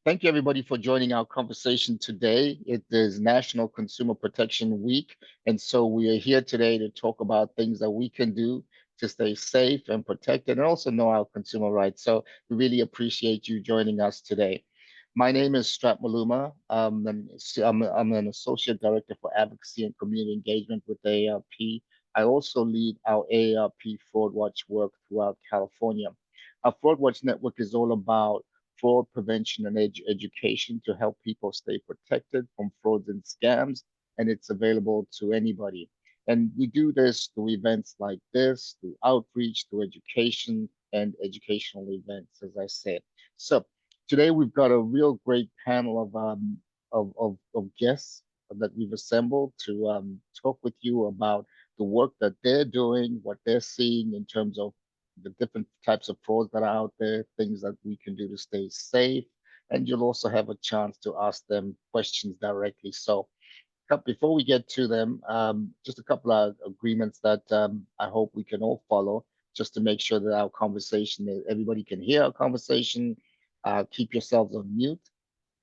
Thank you, everybody, for joining our conversation today. It is National Consumer Protection Week, and so we are here today to talk about things that we can do to stay safe and protected and also know our consumer rights. So we really appreciate you joining us today. My name is Strat Maluma. I'm an Associate Director for Advocacy and Community Engagement with AARP. I also lead our AARP Fraud Watch work throughout California. Our Fraud Watch network is all about fraud prevention and education to help people stay protected from frauds and scams, and it's available to anybody. And we do this through events like this, through outreach, through education and educational events, as I said. So today we've got a real great panel of guests that we've assembled to talk with you about the work that they're doing, what they're seeing in terms of the different types of frauds that are out there, things that we can do to stay safe, and you'll also have a chance to ask them questions directly. So before we get to them, just a couple of agreements that I hope we can all follow just to make sure that our conversation, everybody can hear our conversation. Keep yourselves on mute.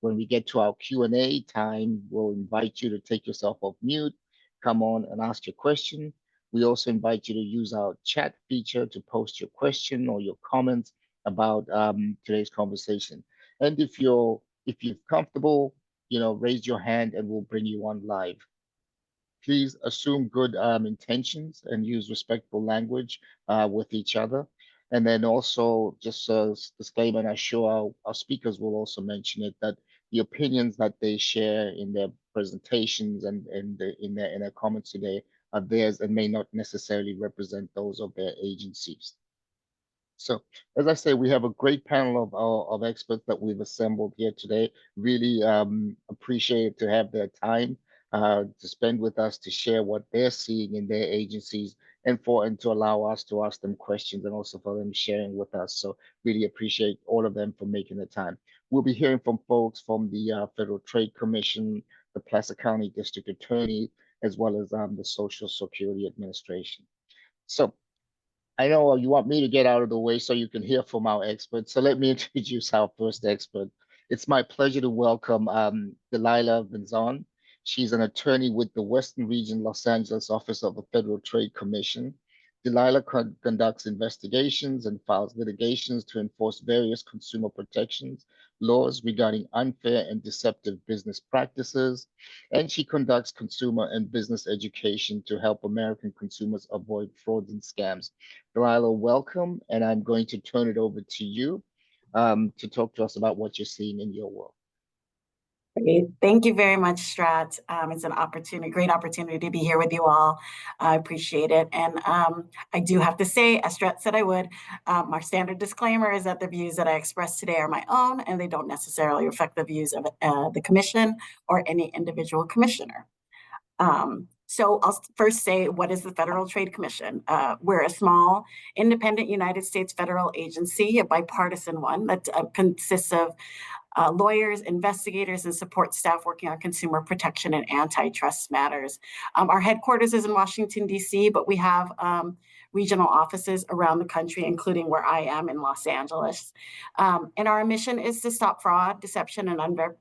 When we get to our Q&A time, we'll invite you to take yourself off mute, come on and ask your question. We also invite you to use our chat feature to post your question or your comments about today's conversation. And if you're comfortable, raise your hand and we'll bring you on live. Please assume good intentions and use respectful language with each other. And then also just a disclaimer, and I'm sure our speakers will also mention it, that the opinions that they share in their presentations and in their comments today are theirs and may not necessarily represent those of their agencies. So, as I say, we have a great panel of experts that we've assembled here today. Really appreciate to have their time to spend with us to share what they're seeing in their agencies and to allow us to ask them questions and also for them sharing with us. So really appreciate all of them for making the time. We'll be hearing from folks from the Federal Trade Commission, the Placer County District Attorney, as well as the Social Security Administration. So I know you want me to get out of the way so you can hear from our experts. So let me introduce our first expert. It's my pleasure to welcome Delilah Vinzon. She's an attorney with the Western Region Los Angeles Office of the Federal Trade Commission. Delilah conducts investigations and files litigations to enforce various consumer protections laws regarding unfair and deceptive business practices, and she conducts consumer and business education to help American consumers avoid frauds and scams. Delilah, welcome, and I'm going to turn it over to you to talk to us about what you're seeing in your world. Great. Thank you very much, Strat. It's an great opportunity to be here with you all. I appreciate it. And I do have to say, as Strat said I would, our standard disclaimer is that the views that I express today are my own, and they don't necessarily reflect the views of the commission or any individual commissioner. So I'll first say, what is the Federal Trade Commission? We're a small, independent United States federal agency, a bipartisan one that consists of lawyers, investigators, and support staff working on consumer protection and antitrust matters. Our headquarters is in Washington, D.C., but we have regional offices around the country, including where I am in Los Angeles. And our mission is to stop fraud, deception, and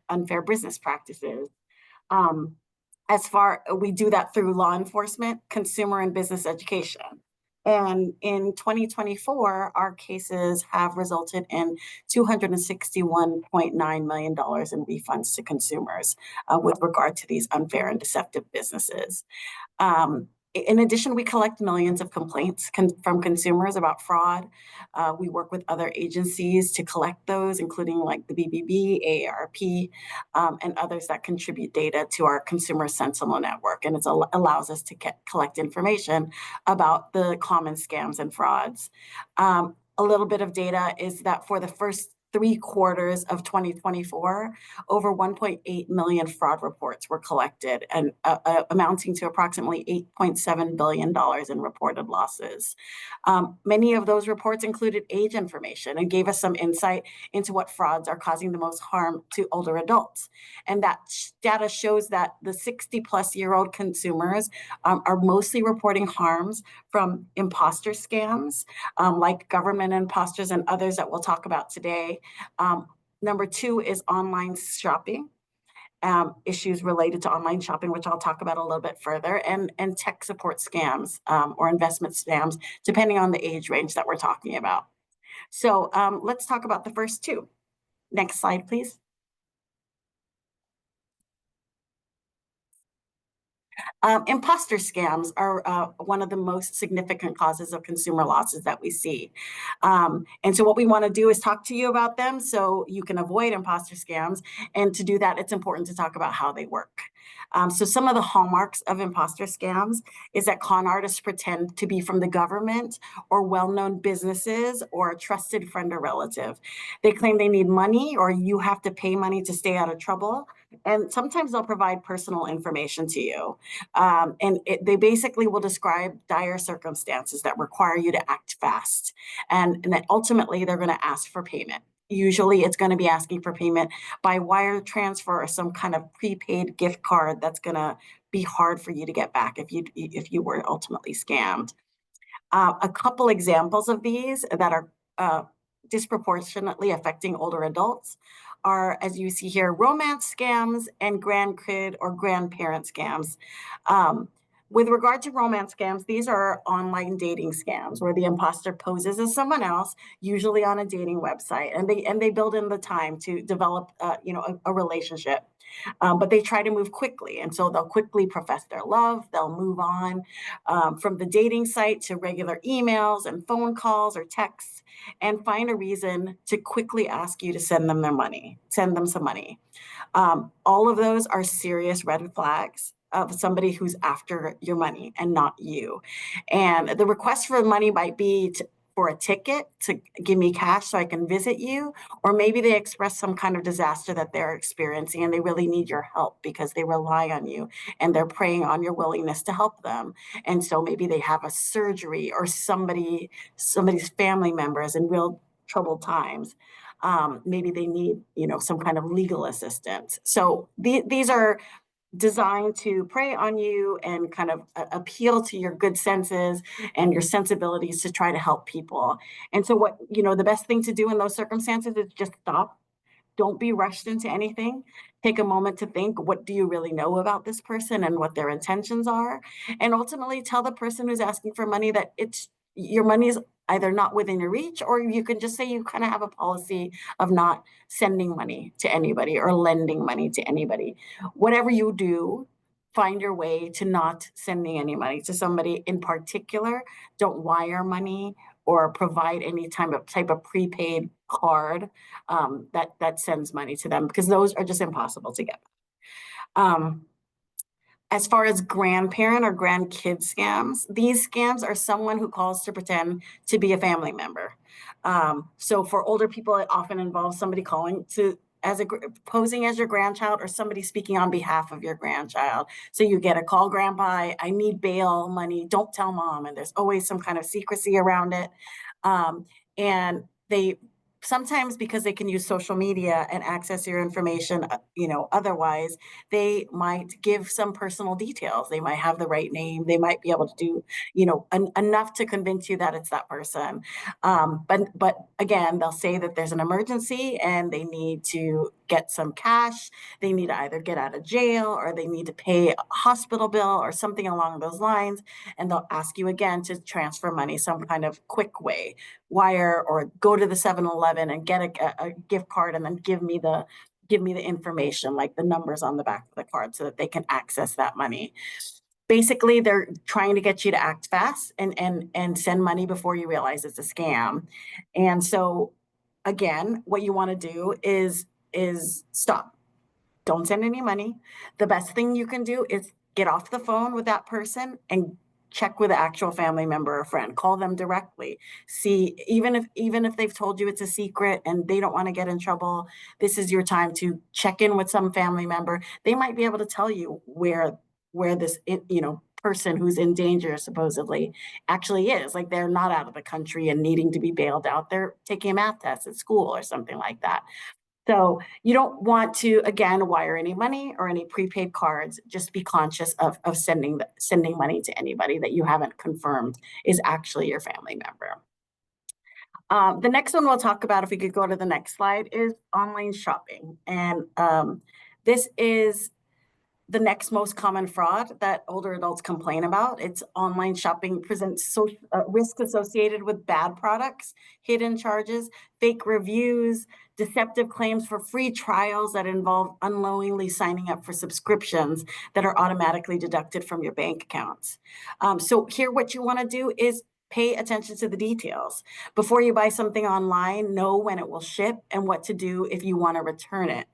unfair business practices. We do that through law enforcement, consumer and business education. And in 2024, our cases have resulted in $261.9 million in refunds to consumers with regard to these unfair and deceptive businesses. In addition, we collect millions of complaints from consumers about fraud. We work with other agencies to collect those, including like the BBB, AARP, and others that contribute data to our Consumer Sentinel network. And it allows us to collect information about the common scams and frauds. A little bit of data is that for the first 3 quarters of 2024, over 1.8 million fraud reports were collected and amounting to approximately $8.7 billion in reported losses. Many of those reports included age information and gave us some insight into what frauds are causing the most harm to older adults. And that data shows that the 60-plus-year-old consumers are mostly reporting harms from imposter scams, like government imposters and others that we'll talk about today, Number two is online shopping. Issues related to online shopping, which I'll talk about a little bit further, and tech support scams or investment scams, depending on the age range that we're talking about. So let's talk about the first two. Next slide, please. Imposter scams are one of the most significant causes of consumer losses that we see. And so what we want to do is talk to you about them so you can avoid imposter scams. And to do that, it's important to talk about how they work. So some of the hallmarks of imposter scams is that con artists pretend to be from the government or well-known businesses or a trusted friend or relative. They claim they need money or you have to pay money to stay out of trouble. And sometimes they'll provide personal information to you. They basically will describe dire circumstances that require you to act fast. And then ultimately, they're going to ask for payment. Usually, it's going to be asking for payment by wire transfer or some kind of prepaid gift card that's going to be hard for you to get back if you were ultimately scammed. A couple examples of these that are disproportionately affecting older adults are, as you see here, romance scams and grandkid or grandparent scams. With regard to romance scams, these are online dating scams where the imposter poses as someone else, usually on a dating website, and they build in the time to develop, a relationship. But they try to move quickly, and so they'll quickly profess their love. They'll move on from the dating site to regular emails and phone calls or texts, and find a reason to quickly ask you to send them some money. All of those are serious red flags of somebody who's after your money and not you. And the request for money might be for a ticket to give me cash so I can visit you, or maybe they express some kind of disaster that they're experiencing and they really need your help because they rely on you and they're preying on your willingness to help them. And so maybe they have a surgery or somebody's family member is in real troubled times. Maybe they need, some kind of legal assistance. So these are designed to prey on you and kind of appeal to your good senses and your sensibilities to try to help people. And so the best thing to do in those circumstances is just stop. Don't be rushed into anything. Take a moment to think, what do you really know about this person and what their intentions are? And ultimately tell the person who's asking for money that your money is either not within your reach, or you can just say you kind of have a policy of not sending money to anybody or lending money to anybody. Whatever you do, find your way to not sending any money to somebody in particular. Don't wire money or provide any type of prepaid card that sends money to them, because those are just impossible to get. As far as grandparent or grandkid scams, these scams are someone who calls to pretend to be a family member. So for older people, it often involves somebody calling to posing as your grandchild or somebody speaking on behalf of your grandchild. So you get a call, grandpa, I need bail money, don't tell mom. And there's always some kind of secrecy around it. And they sometimes, because they can use social media and access your information, otherwise, they might give some personal details. They might have the right name. They might be able to do, enough to convince you that it's that person. But again, they'll say that there's an emergency and they need to get some cash. They need to either get out of jail or they need to pay a hospital bill or something along those lines. And they'll ask you again to transfer money some kind of quick way, wire or go to the 7-Eleven and get a gift card and then give me the information, like the numbers on the back of the card, so that they can access that money. Basically, they're trying to get you to act fast and send money before you realize it's a scam. And so again, what you want to do is stop. Don't send any money. The best thing you can do is get off the phone with that person and check with the actual family member or friend. Call them directly. See, even if they've told you it's a secret and they don't want to get in trouble, this is your time to check in with some family member. They might be able to tell you where this person who's in danger supposedly actually is. Like, they're not out of the country and needing to be bailed out. They're taking a math test at school or something like that. So you don't want to, again, wire any money or any prepaid cards. Just be conscious of sending money to anybody that you haven't confirmed is actually your family member. The next one we'll talk about, if we could go to the next slide, is online shopping. And this is the next most common fraud that older adults complain about. It's online shopping presents risk associated with bad products, hidden charges, fake reviews, deceptive claims for free trials that involve unknowingly signing up for subscriptions that are automatically deducted from your bank accounts. So here, what you want to do is pay attention to the details. Before you buy something online, know when it will ship and what to do if you want to return it.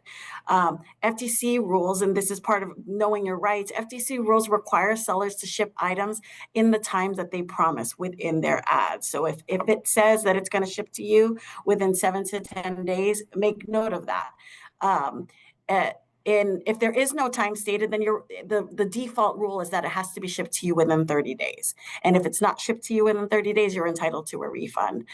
FTC rules, and this is part of knowing your rights, FTC rules require sellers to ship items in the times that they promise within their ads. So if it says that it's going to ship to you within 7 to 10 days, make note of that. And if there is no time stated, then the default rule is that it has to be shipped to you within 30 days. And if it's not shipped to you within 30 days, you're entitled to a refund.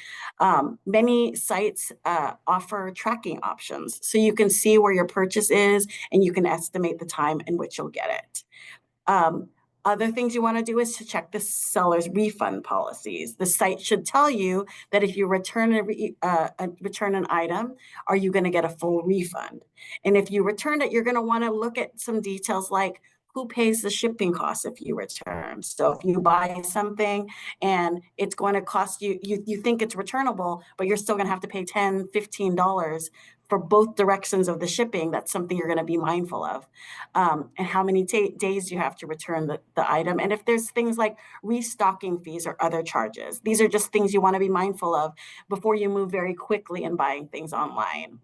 Many sites offer tracking options, so you can see where your purchase is and you can estimate the time in which you'll get it. Other things you want to do is to check the seller's refund policies. The site should tell you that if you return return an item, are you going to get a full refund? And if you return it, you're going to want to look at some details like who pays the shipping costs if you return. So if you buy something and it's going to cost you, you think it's returnable, but you're still going to have to pay $10, $15 for both directions of the shipping, that's something you're going to be mindful of. And how many days you have to return the item. And if there's things like restocking fees or other charges, these are just things you want to be mindful of before you move very quickly in buying things online.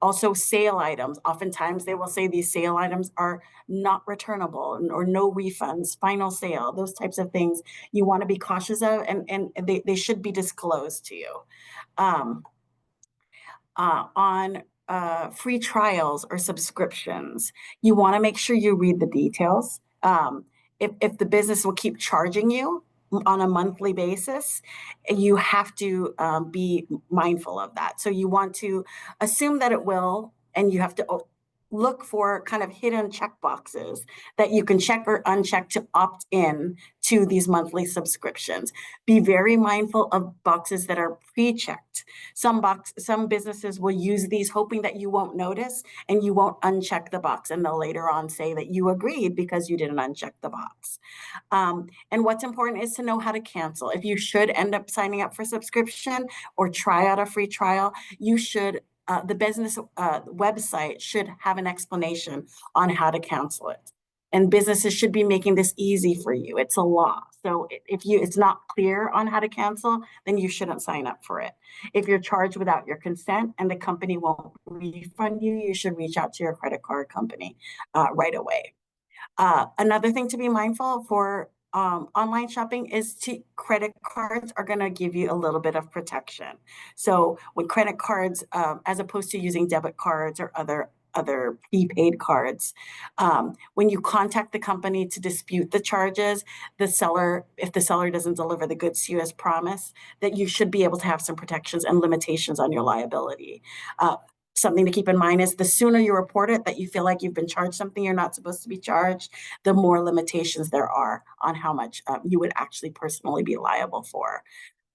Also, sale items. Oftentimes they will say these sale items are not returnable or no refunds, final sale, those types of things you want to be cautious of, and they should be disclosed to you. On free trials or subscriptions, you want to make sure you read the details. If the business will keep charging you on a monthly basis, you have to be mindful of that. So you want to assume that it will, and you have to look for kind of hidden check boxes that you can check or uncheck to opt in to these monthly subscriptions. Be very mindful of boxes that are pre-checked. Some businesses will use these hoping that you won't notice and you won't uncheck the box, and they'll later on say that you agreed because you didn't uncheck the box. And what's important is to know how to cancel. If you should end up signing up for subscription or try out a free trial, you should the business website should have an explanation on how to cancel it. And businesses should be making this easy for you. It's a law. So if it's not clear on how to cancel, then you shouldn't sign up for it. If you're charged without your consent and the company won't refund you, you should reach out to your credit card company right away. Another thing to be mindful for online shopping is credit cards are going to give you a little bit of protection. So with credit cards, as opposed to using debit cards or other prepaid cards, when you contact the company to dispute the charges, if the seller doesn't deliver the goods to you as promised, that you should be able to have some protections and limitations on your liability. Something to keep in mind is the sooner you report it that you feel like you've been charged something you're not supposed to be charged, the more limitations there are on how much you would actually personally be liable for.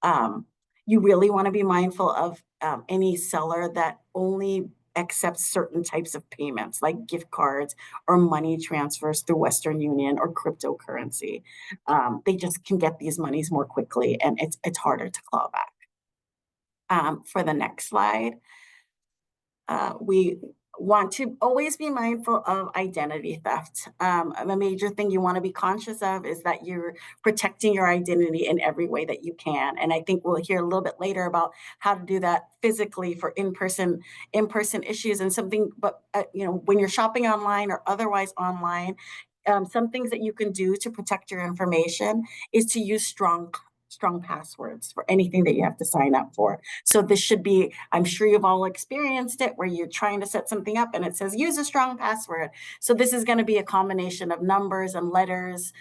You really want to be mindful of any seller that only accepts certain types of payments like gift cards or money transfers through Western Union or cryptocurrency. They just can get these monies more quickly, and it's harder to claw back. For the next slide, we want to always be mindful of identity theft. A major thing you want to be conscious of is that you're protecting your identity in every way that you can. And I think we'll hear a little bit later about how to do that physically for in-person issues and something. But when you're shopping online or otherwise online, some things that you can do to protect your information is to use strong passwords for anything that you have to sign up for. So this should be, I'm sure you've all experienced it, where you're trying to set something up and it says use a strong password. So this is going to be a combination of numbers and letters,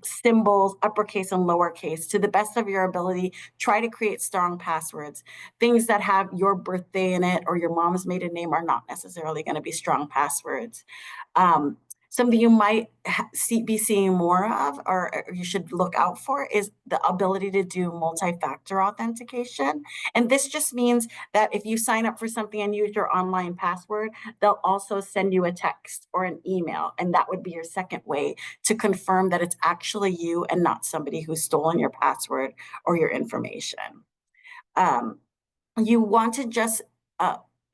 symbols, uppercase and lowercase. To the best of your ability, try to create strong passwords. Things that have your birthday in it or your mom's maiden name are not necessarily going to be strong passwords. Something you might be seeing more of, or you should look out for, is the ability to do multi-factor authentication. And this just means that if you sign up for something and use your online password, they'll also send you a text or an email. And that would be your second way to confirm that it's actually you and not somebody who's stolen your password or your information. Um, you want to just,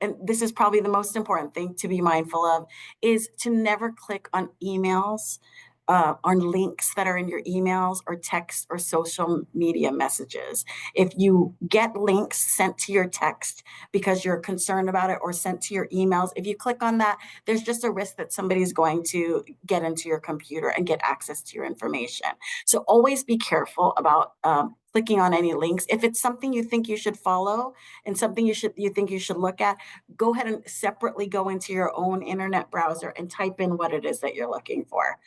and this is probably the most important thing to be mindful of, is to never click on emails, on links that are in your emails or text or social media messages. If you get links sent to your text because you're concerned about it, or sent to your emails, if you click on that, there's just a risk that somebody's going to get into your computer and get access to your information. So always be careful about clicking on any links. If it's something you think you should follow and something you think you should look at, go ahead and separately go into your own internet browser and type in what it is that you're looking for,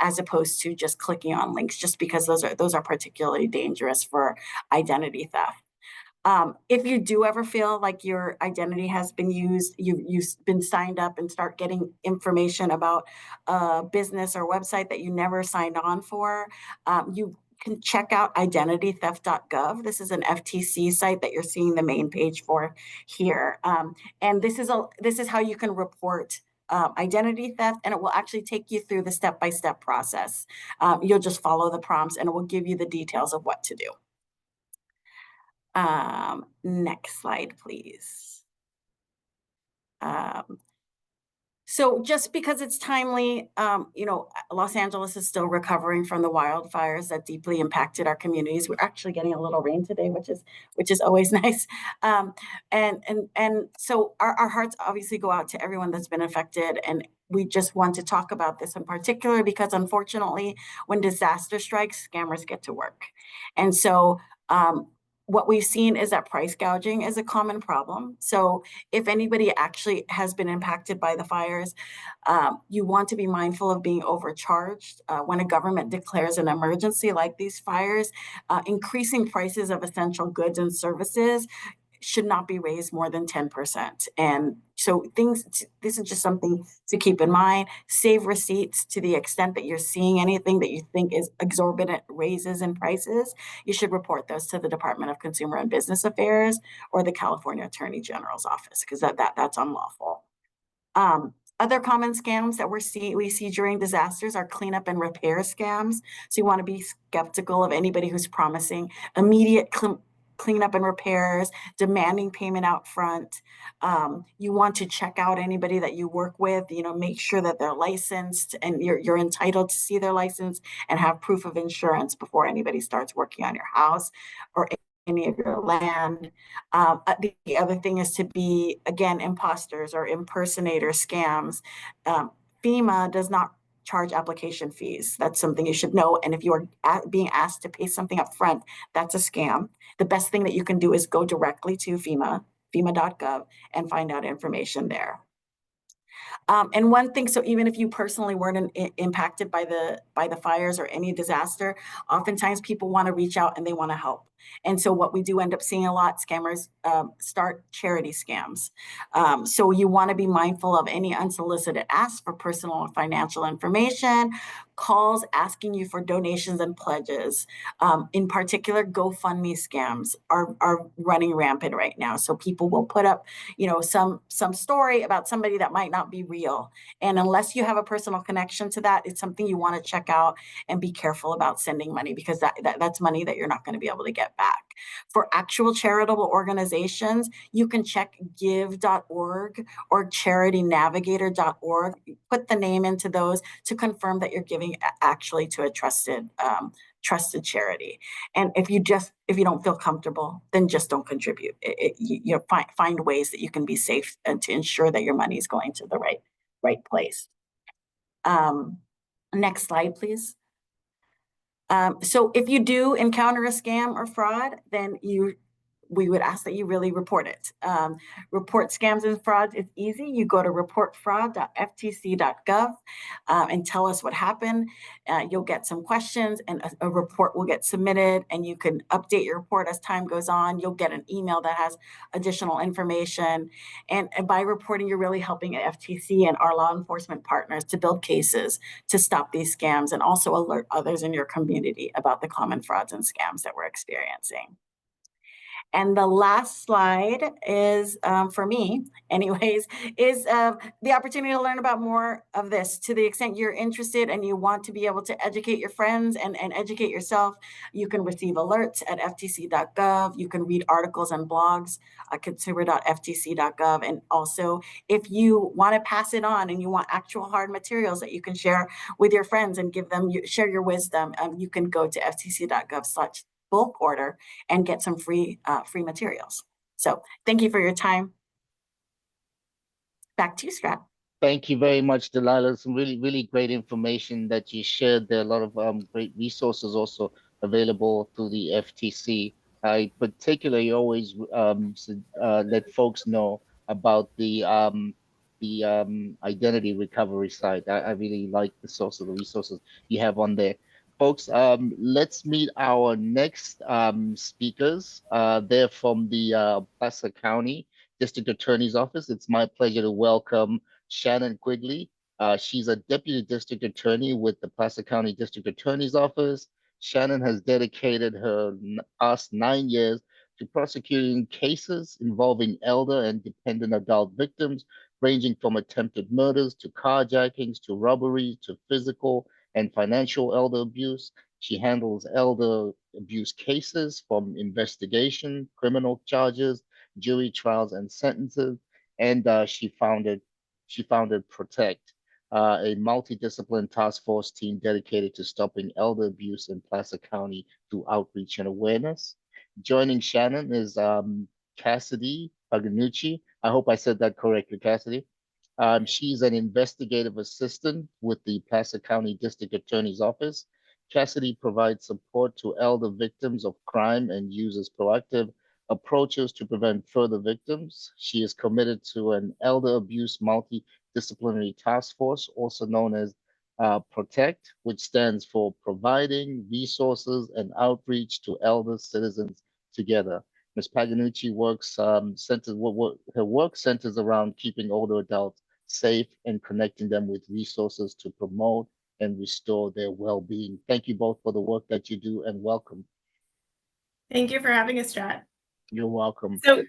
as opposed to just clicking on links, just because those are particularly dangerous for identity theft. If you do ever feel like your identity has been used, you've been signed up and start getting information about a business or website that you never signed on for, you can check out identitytheft.gov. This is an FTC site that you're seeing the main page for here. And this is how you can report identity theft, and it will actually take you through the step-by-step process. You'll just follow the prompts and it will give you the details of what to do. Next slide, please. So just because it's timely, Los Angeles is still recovering from the wildfires that deeply impacted our communities. We're actually getting a little rain today, which is always nice. And so our hearts obviously go out to everyone that's been affected, and we just want to talk about this in particular because, unfortunately, when disaster strikes, scammers get to work. And so what we've seen is that price gouging is a common problem. So if anybody actually has been impacted by the fires, you want to be mindful of being overcharged. When a government declares an emergency like these fires, increasing prices of essential goods and services should not be raised more than 10%. And so this is just something to keep in mind. Save receipts to the extent that you're seeing anything that you think is exorbitant raises in prices. You should report those to the Department of Consumer and Business Affairs or the California Attorney General's office, because that's unlawful. Other common scams that we see during disasters are cleanup and repair scams. So you want to be skeptical of anybody who's promising immediate cleanup and repairs, demanding payment out front. You want to check out anybody that you work with, make sure that they're licensed and you're entitled to see their license and have proof of insurance before anybody starts working on your house or any of your land. The other thing is to be, again, imposters or impersonator scams. FEMA does not charge application fees. That's something you should know. And if you are being asked to pay something up front, that's a scam. The best thing that you can do is go directly to FEMA.gov, and find out information there. And one thing, so even if you personally weren't impacted by the fires or any disaster, oftentimes people want to reach out and they want to help. And so what we do end up seeing a lot, scammers start charity scams. So you want to be mindful of any unsolicited asks for personal and financial information, calls asking you for donations and pledges. In particular, GoFundMe scams are running rampant right now. So people will put up, some story about somebody that might not be real. And unless you have a personal connection to that, it's something you want to check out and be careful about sending money, because that's money that you're not going to be able to get back. For actual charitable organizations, you can check give.org or charitynavigator.org. Put the name into those to confirm that you're giving actually to a trusted charity. And if you don't feel comfortable, then just don't contribute. Find ways that you can be safe and to ensure that your money is going to the right place. Next slide, please. So if you do encounter a scam or fraud, then you we would ask that you really report it. Report scams and frauds is easy. You go to reportfraud.ftc.gov and tell us what happened. You'll get some questions and a report will get submitted, and you can update your report as time goes on. You'll get an email that has additional information. And by reporting, you're really helping FTC and our law enforcement partners to build cases to stop these scams and also alert others in your community about the common frauds and scams that we're experiencing. And the last slide is, for me anyways, is the opportunity to learn about more of this. To the extent you're interested and you want to be able to educate your friends and educate yourself, you can receive alerts at ftc.gov. You can read articles and blogs at consumer.ftc.gov. And also, if you want to pass it on and you want actual hard materials that you can share with your friends and give them, share your wisdom, you can go to ftc.gov/bulk order and get some free materials. So thank you for your time. Back to you, Strat. Thank you very much, Delilah. Some really, really great information that you shared. There are a lot of great resources also available through the FTC. I particularly always let folks know about the identity recovery site. I really like the source of the resources you have on there. Folks, let's meet our next speakers. They're from the Placer County District Attorney's Office. It's my pleasure to welcome Shannon Quigley. She's a Deputy District Attorney with the Placer County District Attorney's Office. Shannon has dedicated her past 9 years to prosecuting cases involving elder and dependent adult victims, ranging from attempted murders to carjackings to robberies to physical and financial elder abuse. She handles elder abuse cases from investigation, criminal charges, jury trials, and sentences. And she founded Protect, a multidisciplinary task force team dedicated to stopping elder abuse in Placer County through outreach and awareness. Joining Shannon is Cassidy Paganucci. I hope I said that correctly, Cassidy. She's an investigative assistant with the Placer County District Attorney's Office. Cassidy provides support to elder victims of crime and uses proactive approaches to prevent further victims. She is committed to an elder abuse multidisciplinary task force, also known as Protect, which stands for Providing Resources and Outreach to Elder Citizens Together. Ms. Paganucci her work centers around keeping older adults safe and connecting them with resources to promote and restore their well-being. Thank you both for the work that you do, and welcome. Thank you for having us, Strat. You're welcome. So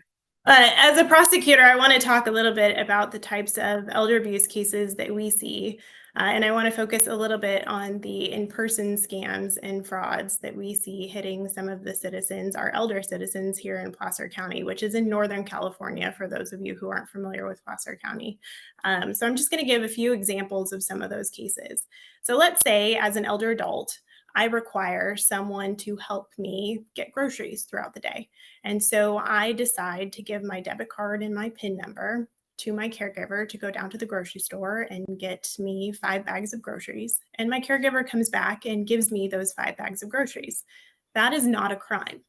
as a prosecutor, I want to talk a little bit about the types of elder abuse cases that we see. And I want to focus a little bit on the in-person scams and frauds that we see hitting some of the citizens, our elder citizens here in Placer County, which is in Northern California, for those of you who aren't familiar with Placer County. So I'm just going to give a few examples of some of those cases. So let's say, as an elder adult, I require someone to help me get groceries throughout the day. And so I decide to give my debit card and my PIN number to my caregiver to go down to the grocery store and get me 5 bags of groceries. And my caregiver comes back and gives me those 5 bags of groceries. That is not a crime.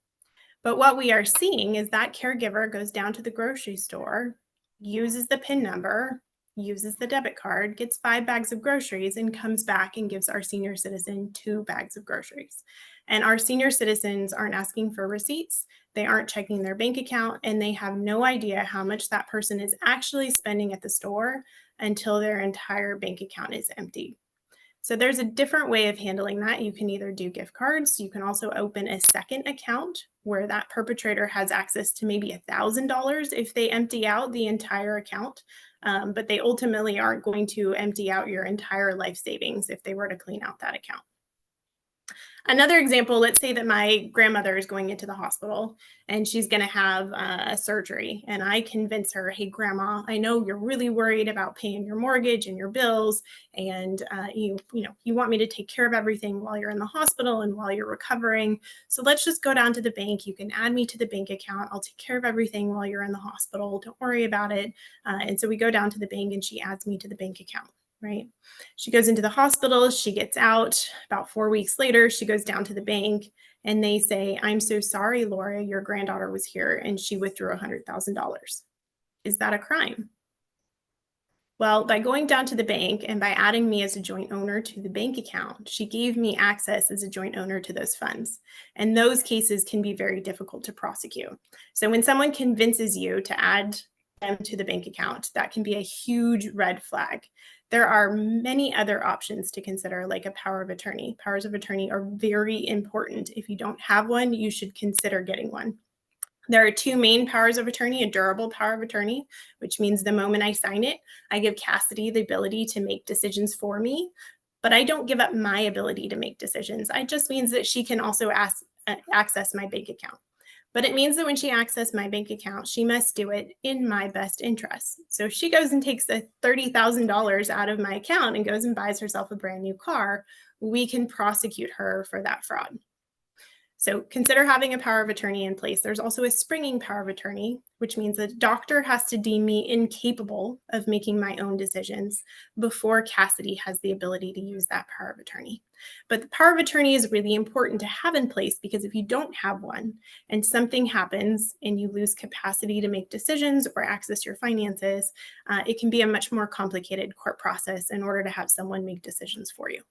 But what we are seeing is that caregiver goes down to the grocery store, uses the PIN number, uses the debit card, gets 5 bags of groceries, and comes back and gives our senior citizen 2 bags of groceries. And our senior citizens aren't asking for receipts, they aren't checking their bank account, and they have no idea how much that person is actually spending at the store until their entire bank account is empty. So there's a different way of handling that. You can either do gift cards. You can also open a second account where that perpetrator has access to maybe $1,000 if they empty out the entire account. But they ultimately aren't going to empty out your entire life savings if they were to clean out that account. Another example, let's say that my grandmother is going into the hospital and she's going to have a surgery, and I convince her, hey, Grandma, I know you're really worried about paying your mortgage and your bills, and you want me to take care of everything while you're in the hospital and while you're recovering. So let's just go down to the bank. You can add me to the bank account. I'll take care of everything while you're in the hospital. Don't worry about it. And so we go down to the bank and she adds me to the bank account. right? She goes into the hospital, she gets out. About 4 weeks later, she goes down to the bank and they say, "I'm so sorry, Laura, your granddaughter was here and she withdrew $100,000. Is that a crime?" Well, by going down to the bank and by adding me as a joint owner to the bank account, she gave me access as a joint owner to those funds. And those cases can be very difficult to prosecute. So when someone convinces you to add them to the bank account, that can be a huge red flag. There are many other options to consider, like a power of attorney. Powers of attorney are very important. If you don't have one, you should consider getting one. There are two main powers of attorney: a durable power of attorney, which means the moment I sign it, I give Cassidy the ability to make decisions for me, but I don't give up my ability to make decisions. It just means that she can also access my bank account. But it means that when she accesses my bank account, she must do it in my best interest. So if she goes and takes the $30,000 out of my account and goes and buys herself a brand new car, we can prosecute her for that fraud. So consider having a power of attorney in place. There's also a springing power of attorney, which means the doctor has to deem me incapable of making my own decisions before Cassidy has the ability to use that power of attorney. But the power of attorney is really important to have in place, because if you don't have one and something happens and you lose capacity to make decisions or access your finances, it can be a much more complicated court process in order to have someone make decisions for you.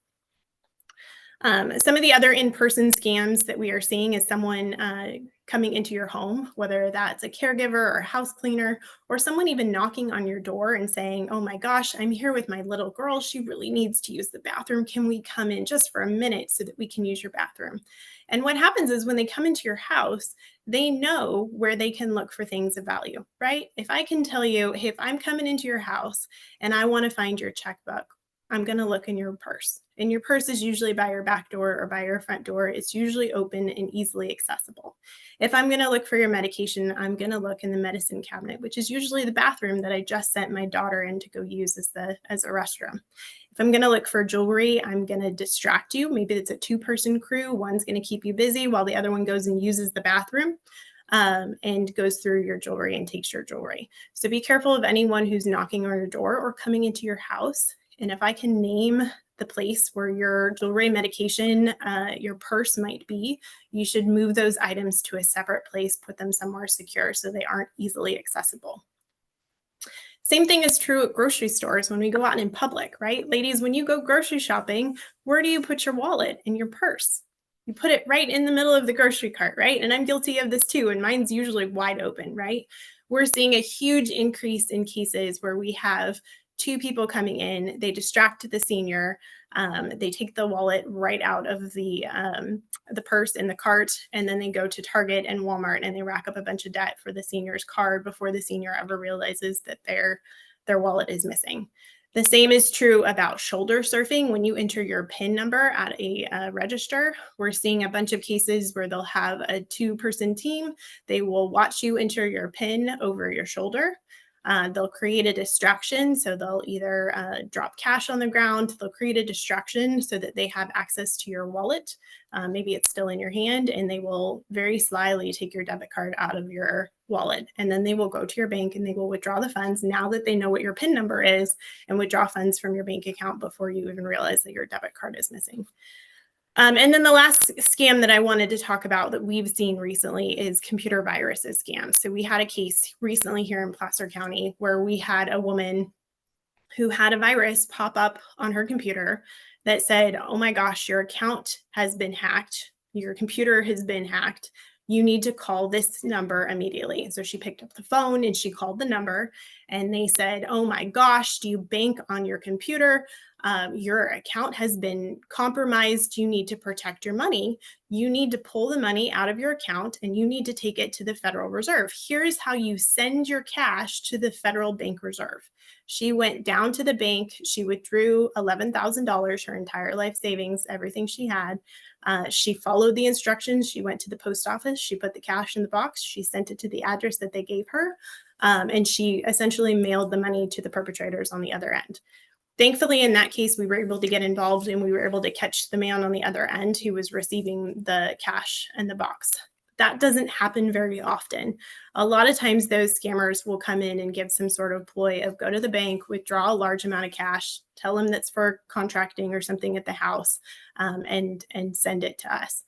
Some of the other in-person scams that we are seeing is someone coming into your home, whether that's a caregiver or a house cleaner, or someone even knocking on your door and saying, "Oh my gosh, I'm here with my little girl. She really needs to use the bathroom. Can we come in just for a minute so that we can use your bathroom?" And what happens is when they come into your house, they know where they can look for things of value, right? If I can tell you, "Hey, if I'm coming into your house and I want to find your checkbook, I'm going to look in your purse." And your purse is usually by your back door or by your front door. It's usually open and easily accessible. If I'm going to look for your medication, I'm going to look in the medicine cabinet, which is usually the bathroom that I just sent my daughter in to go use as a restroom. If I'm going to look for jewelry, I'm going to distract you. Maybe it's a two-person crew. One's going to keep you busy while the other one goes and uses the bathroom. And goes through your jewelry and takes your jewelry. So be careful of anyone who's knocking on your door or coming into your house. And if I can name the place where your jewelry, medication, your purse might be, you should move those items to a separate place, put them somewhere secure so they aren't easily accessible. Same thing is true at grocery stores when we go out in public, right? Ladies, when you go grocery shopping, where do you put your wallet and your purse? You put it right in the middle of the grocery cart, right? And I'm guilty of this too, and mine's usually wide open, right? We're seeing a huge increase in cases where we have two people coming in, they distract the senior, they take the wallet right out of the purse in the cart, and then they go to Target and Walmart and they rack up a bunch of debt for the senior's card before the senior ever realizes that their wallet is missing. The same is true about shoulder surfing. When you enter your PIN number at a register, we're seeing a bunch of cases where they'll have a two-person team. They will watch you enter your PIN over your shoulder. They'll create a distraction. So they'll either drop cash on the ground, they'll create a distraction so that they have access to your wallet. Maybe it's still in your hand, and they will very slyly take your debit card out of your wallet. And then they will go to your bank and they will withdraw the funds now that they know what your PIN number is, and withdraw funds from your bank account before you even realize that your debit card is missing. And then the last scam that I wanted to talk about that we've seen recently is computer viruses scams. So we had a case recently here in Placer County where we had a woman who had a virus pop up on her computer that said, "Oh my gosh, your account has been hacked. Your computer has been hacked. You need to call this number immediately." So she picked up the phone and she called the number, and they said, "Oh my gosh, do you bank on your computer? Your account has been compromised. You need to protect your money. You need to pull the money out of your account and you need to take it to the Federal Reserve. Here's how you send your cash to the Federal Bank Reserve." She went down to the bank. She withdrew $11,000, her entire life savings, everything she had. She followed the instructions. She went to the post office. She put the cash in the box. She sent it to the address that they gave her. And she essentially mailed the money to the perpetrators on the other end. Thankfully, in that case, we were able to get involved and we were able to catch the man on the other end who was receiving the cash and the box. that doesn't happen very often. A lot of times those scammers will come in and give some sort of ploy of go to the bank, withdraw a large amount of cash, tell them that's for contracting or something at the house, and send it to us.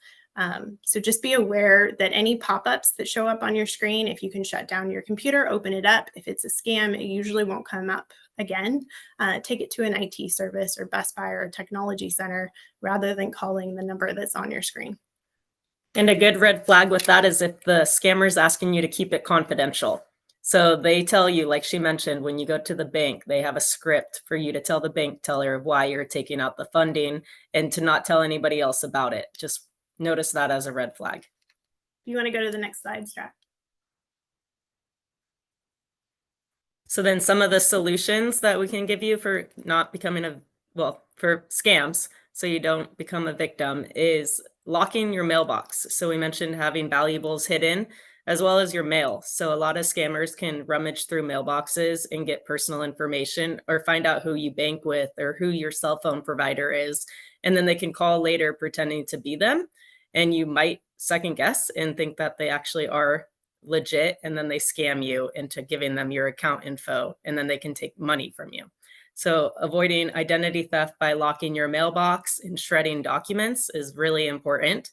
So just be aware that any pop-ups that show up on your screen, if you can shut down your computer, open it up. If it's a scam, it usually won't come up again. Take it to an IT service or Best Buy or a technology center rather than calling the number that's on your screen. And a good red flag with that is if the scammer is asking you to keep it confidential. So they tell you, like she mentioned, when you go to the bank, they have a script for you to tell the bank teller why you're taking out the funding and to not tell anybody else about it. Just notice that as a red flag. You want to go to the next slide, Strat? So then some of the solutions that we can give you for not becoming for scams, so you don't become a victim, is locking your mailbox. So we mentioned having valuables hidden as well as your mail. So a lot of scammers can rummage through mailboxes and get personal information or find out who you bank with or who your cell phone provider is. And then they can call later pretending to be them. And you might second guess and think that they actually are legit, and then they scam you into giving them your account info, and then they can take money from you. So avoiding identity theft by locking your mailbox and shredding documents is really important.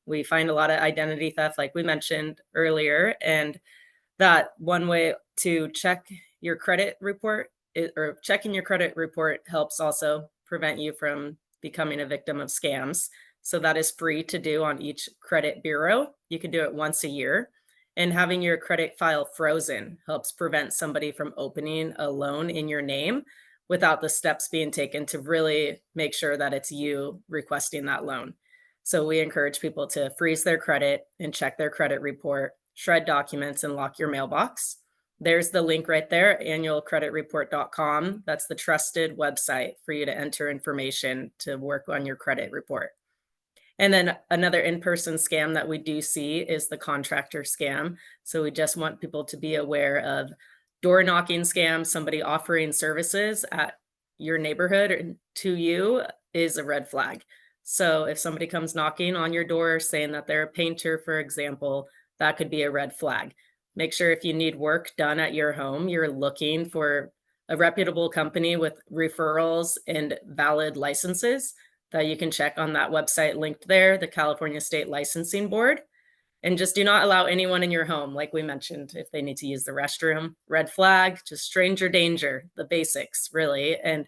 We find a lot of identity theft, like we mentioned earlier, and that one way to check your credit report or checking your credit report helps also prevent you from becoming a victim of scams. So that is free to do on each credit bureau. You can do it once a year. And having your credit file frozen helps prevent somebody from opening a loan in your name without the steps being taken to really make sure that it's you requesting that loan. So we encourage people to freeze their credit and check their credit report, shred documents, and lock your mailbox. There's the link right there, annualcreditreport.com. That's the trusted website for you to enter information to work on your credit report. And then another in-person scam that we do see is the contractor scam. So we just want people to be aware of door knocking scams. Somebody offering services at your neighborhood or to you is a red flag. So if somebody comes knocking on your door saying that they're a painter, for example, that could be a red flag. Make sure if you need work done at your home, you're looking for a reputable company with referrals and valid licenses that you can check on that website linked there, the California State Licensing Board. And just do not allow anyone in your home, like we mentioned, if they need to use the restroom, red flag, just stranger danger, the basics really, and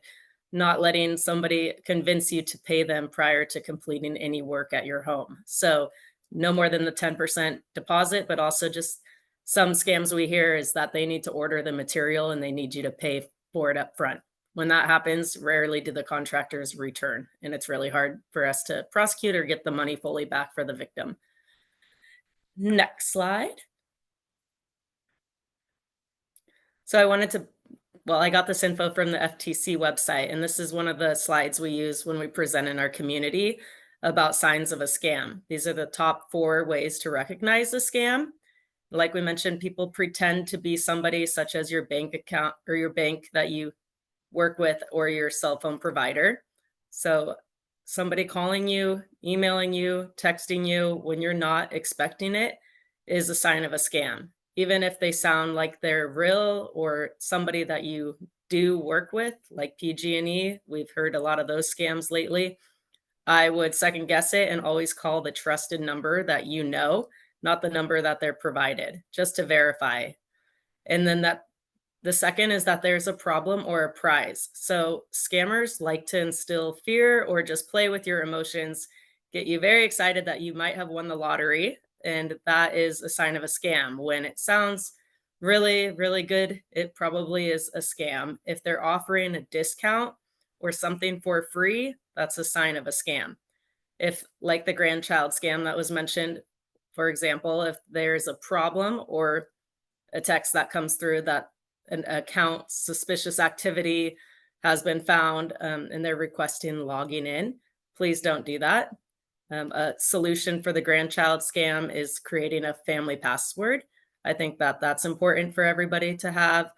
not letting somebody convince you to pay them prior to completing any work at your home. So no more than the 10% deposit, but also just some scams we hear is that they need to order the material and they need you to pay for it up front. When that happens, rarely do the contractors return, and it's really hard for us to prosecute or get the money fully back for the victim. Next slide. So I got this info from the FTC website, and this is one of the slides we use when we present in our community about signs of a scam. These are the top 4 ways to recognize a scam. Like we mentioned, people pretend to be somebody such as your bank account or your bank that you work with or your cell phone provider. So somebody calling you, emailing you, texting you when you're not expecting it is a sign of a scam. Even if they sound like they're real or somebody that you do work with, like PG&E, we've heard a lot of those scams lately. I would second guess it and always call the trusted number that you know, not the number that they're provided, just to verify. And then the second is that there's a problem or a prize. So scammers like to instill fear or just play with your emotions, get you very excited that you might have won the lottery. And that is a sign of a scam. When it sounds really, really good, it probably is a scam. If they're offering a discount or something for free, that's a sign of a scam. If, like the grandchild scam that was mentioned, for example, if there's a problem or a text that comes through that an account suspicious activity has been found and they're requesting logging in, please don't do that. A solution for the grandchild scam is creating a family password. I think that that's important for everybody to have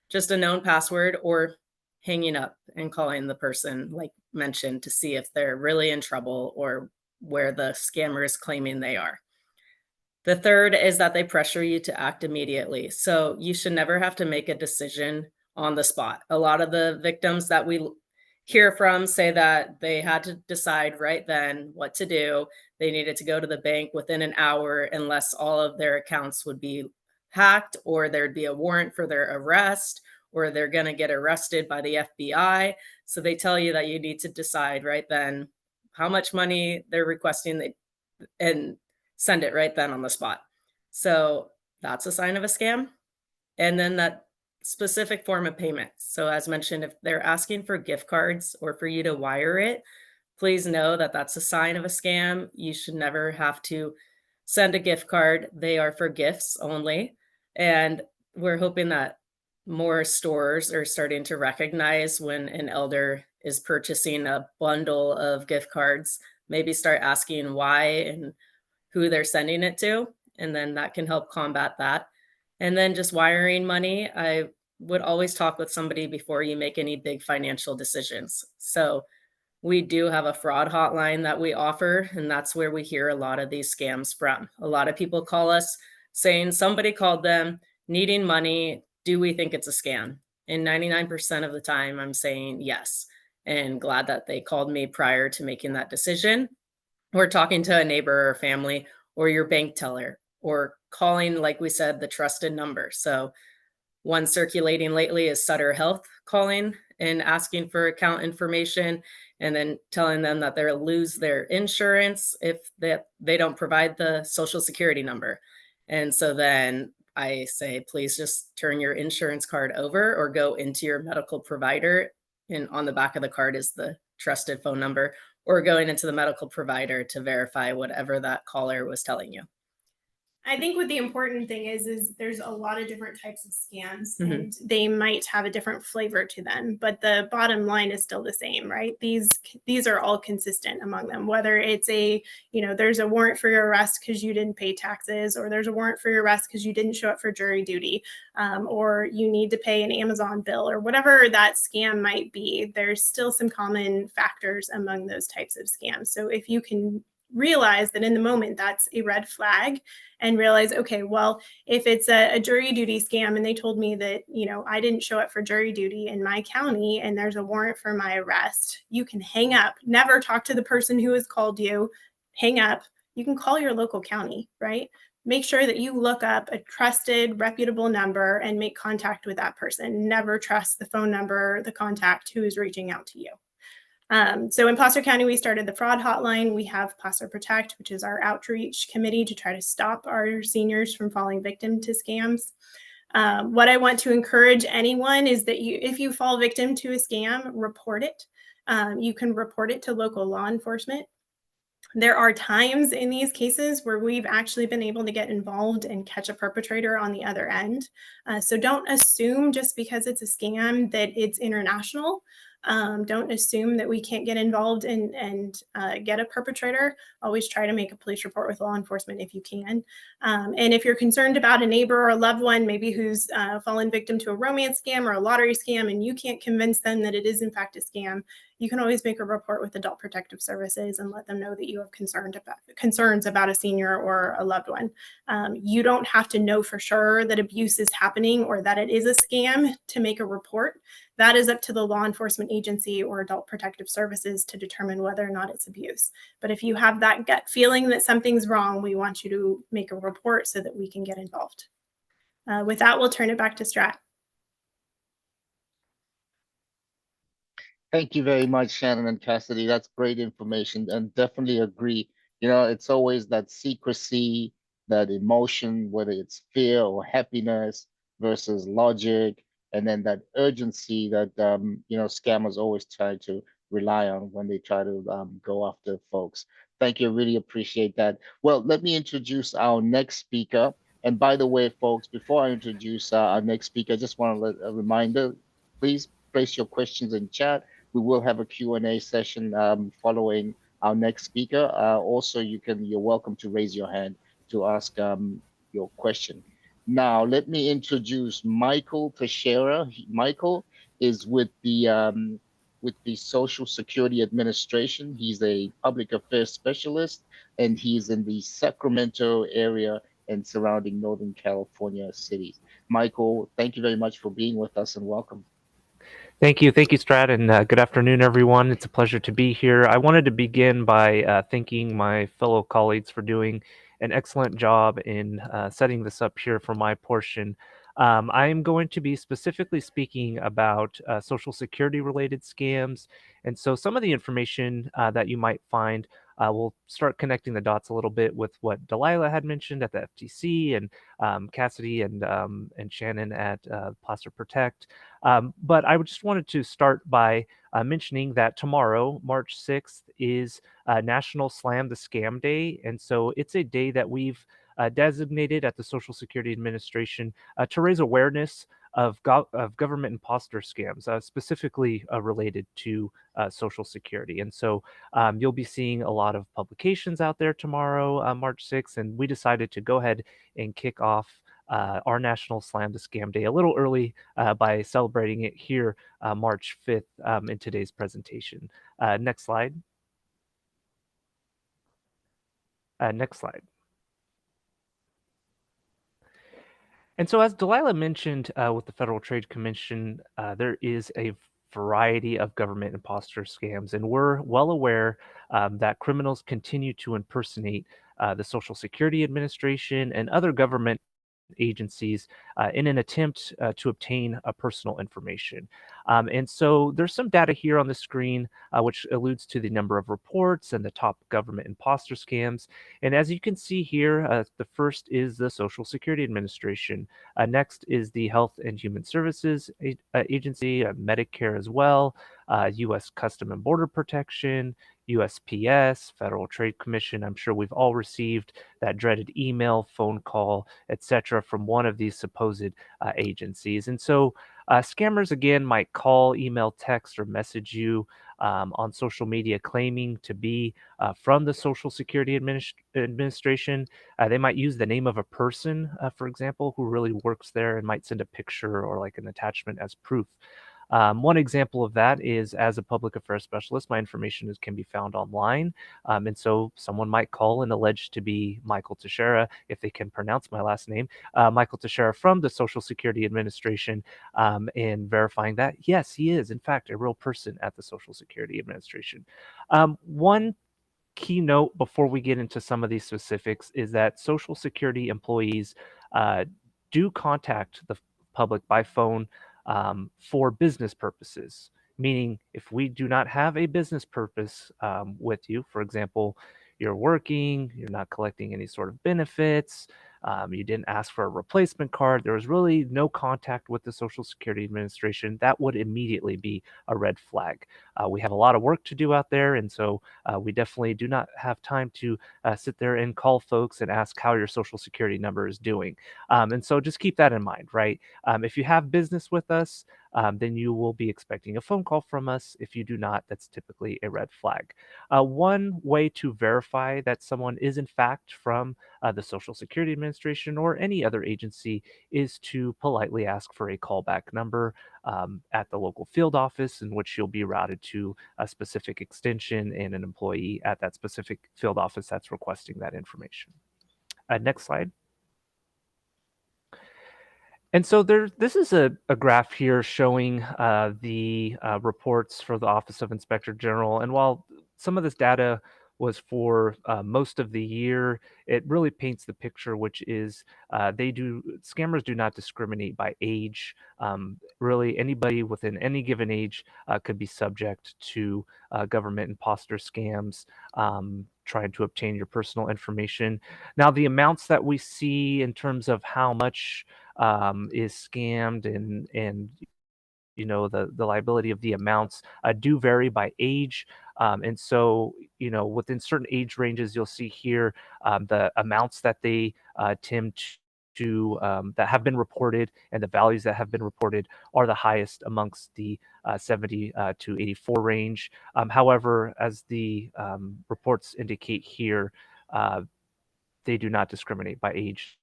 just a known password, or hanging up and calling the person like mentioned to see if they're really in trouble or where the scammer is claiming they are. The third is that they pressure you to act immediately. So you should never have to make a decision on the spot. A lot of the victims that we hear from say that they had to decide right then what to do. They needed to go to the bank within an hour unless all of their accounts would be hacked, or there'd be a warrant for their arrest, or they're going to get arrested by the FBI. So they tell you that you need to decide right then how much money they're requesting, and send it right then on the spot. So that's a sign of a scam. And then that specific form of payment. So as mentioned, if they're asking for gift cards or for you to wire it, please know that that's a sign of a scam. You should never have to send a gift card. They are for gifts only. And we're hoping that more stores are starting to recognize when an elder is purchasing a bundle of gift cards, maybe start asking why and who they're sending it to, and then that can help combat that. And then just wiring money, I would always talk with somebody before you make any big financial decisions. So we do have a fraud hotline that we offer, and that's where we hear a lot of these scams from. A lot of people call us saying somebody called them needing money. Do we think it's a scam? And 99% of the time, I'm saying yes, and glad that they called me prior to making that decision. Or talking to a neighbor or family or your bank teller, or calling, like we said, the trusted number. So one circulating lately is Sutter Health calling and asking for account information, and then telling them that they'll lose their insurance if they don't provide the social security number. And so then I say, please just turn your insurance card over or go into your medical provider. And on the back of the card is the trusted phone number, or going into the medical provider to verify whatever that caller was telling you. I think what the important thing is there's a lot of different types of scams, Mhm. and they might have a different flavor to them, but the bottom line is still the same, right? These are all consistent among them, whether it's there's a warrant for your arrest because you didn't pay taxes, or there's a warrant for your arrest because you didn't show up for jury duty, or you need to pay an Amazon bill, or whatever that scam might be. There's still some common factors among those types of scams. So if you can realize that in the moment that's a red flag, and realize, okay, well, if it's a jury duty scam and they told me that, I didn't show up for jury duty in my county and there's a warrant for my arrest, you can hang up, never talk to the person who has called you, hang up. You can call your local county, right? Make sure that you look up a trusted, reputable number and make contact with that person. Never trust the phone number, the contact who is reaching out to you. So in Placer County, we started the fraud hotline. We have Placer Protect, which is our outreach committee to try to stop our seniors from falling victim to scams. What I want to encourage anyone is that if you fall victim to a scam, report it. You can report it to local law enforcement. There are times in these cases where we've actually been able to get involved and catch a perpetrator on the other end. So don't assume just because it's a scam that it's international. Don't assume that we can't get involved and get a perpetrator. Always try to make a police report with law enforcement if you can. And if you're concerned about a neighbor or a loved one, maybe who's fallen victim to a romance scam or a lottery scam, and you can't convince them that it is in fact a scam, you can always make a report with Adult Protective Services and let them know that you have concerns about a senior or a loved one. You don't have to know for sure that abuse is happening or that it is a scam to make a report. That is up to the law enforcement agency or Adult Protective Services to determine whether or not it's abuse. But if you have that gut feeling that something's wrong, we want you to make a report so that we can get involved. With that, we'll turn it back to Strat. Thank you very much, Shannon and Cassidy. That's great information, and definitely agree. It's always that secrecy, that emotion, whether it's fear or happiness versus logic, and then that urgency that scammers always try to rely on when they try to go after folks. Thank you, really appreciate that. Well, let me introduce our next speaker. And by the way, folks, before I introduce our next speaker, I just want to let a reminder, please place your questions in chat. We will have a Q&A session following our next speaker. Also, you're welcome to raise your hand to ask your question. Now, let me introduce Michael Teixeira. Michael is with the Social Security Administration. He's a public affairs specialist, and he's in the Sacramento area and surrounding Northern California cities. Michael, thank you very much for being with us and welcome. Thank you, Strat, and good afternoon, everyone. It's a pleasure to be here. I wanted to begin by thanking my fellow colleagues for doing an excellent job in setting this up here for my portion. I am going to be specifically speaking about Social Security related scams, and so some of the information that you might find will start connecting the dots a little bit with what Delilah had mentioned at the FTC and Cassidy and Shannon at Plaster Protect. But I just wanted to start by mentioning that tomorrow, March 6th, is National Slam the Scam Day. And so it's a day that we've designated at the Social Security Administration to raise awareness of government imposter scams, specifically related to Social Security. And so you'll be seeing a lot of publications out there tomorrow, March 6th, and we decided to go ahead and kick off our National Slam the Scam Day a little early by celebrating it here March 5th in today's presentation. Next slide. Next slide. And so, as Delilah mentioned with the Federal Trade Commission, there is a variety of government imposter scams, and we're well aware that criminals continue to impersonate the Social Security Administration and other government agencies in an attempt to obtain personal information. And so there's some data here on the screen which alludes to the number of reports and the top government imposter scams. And as you can see here, the first is the Social Security Administration. Next is the Health and Human Services Agency, Medicare as well, U.S. Custom and Border Protection, USPS, Federal Trade Commission. I'm sure we've all received that dreaded email, phone call, etc., from one of these supposed agencies. And so scammers, again, might call, email, text, or message you on social media claiming to be from the Social Security Administration. They might use the name of a person, for example, who really works there and might send a picture or like an attachment as proof. One example of that is, as a public affairs specialist, my information can be found online. And so someone might call and allege to be Michael Teixeira, if they can pronounce my last name, Michael Teixeira from the Social Security Administration, and verifying that, yes, he is, in fact, a real person at the Social Security Administration. One keynote before we get into some of these specifics is that Social Security employees do contact the public by phone for business purposes. Meaning, if we do not have a business purpose with you, for example, you're working, you're not collecting any sort of benefits, you didn't ask for a replacement card, there was really no contact with the Social Security Administration, that would immediately be a red flag. We have a lot of work to do out there, and so we definitely do not have time to sit there and call folks and ask how your Social Security number is doing. And so just keep that in mind, right? If you have business with us, then you will be expecting a phone call from us. If you do not, that's typically a red flag. One way to verify that someone is in fact from the Social Security Administration or any other agency is to politely ask for a callback number at the local field office, in which you'll be routed to a specific extension and an employee at that specific field office that's requesting that information. Next slide. And so this is a graph here showing the reports for the Office of Inspector General. And while some of this data was for most of the year, it really paints the picture, which is scammers do not discriminate by age. Really, anybody within any given age could be subject to government imposter scams, trying to obtain your personal information. Now, the amounts that we see in terms of how much is scammed and the liability of the amounts do vary by age. And so within certain age ranges, you'll see here the amounts that they tend to that have been reported and the values that have been reported are the highest amongst the 70 to 84 range. However, as the reports indicate here, they do not discriminate by age.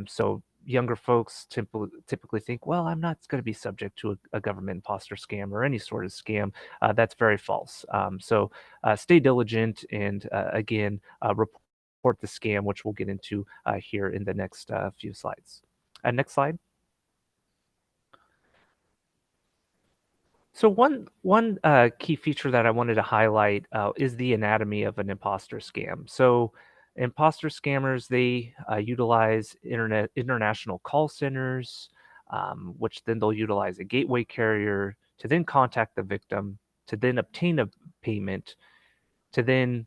So younger folks typically think, well, I'm not going to be subject to a government imposter scam or any sort of scam. That's very false. So stay diligent and again, report the scam, which we'll get into here in the next few slides. Next slide. So one key feature that I wanted to highlight is the anatomy of an imposter scam. So imposter scammers, they utilize international call centers, which then they'll utilize a gateway carrier to then contact the victim, to then obtain a payment, to then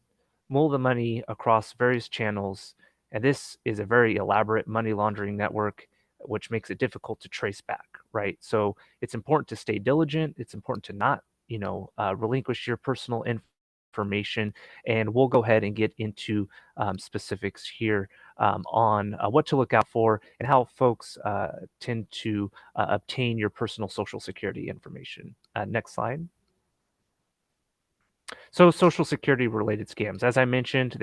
mull the money across various channels. And this is a very elaborate money laundering network, which makes it difficult to trace back, right? So it's important to stay diligent. It's important to not, relinquish your personal information. And we'll go ahead and get into specifics here on what to look out for and how folks tend to obtain your personal social security information. Next slide. So social security related scams, as I mentioned,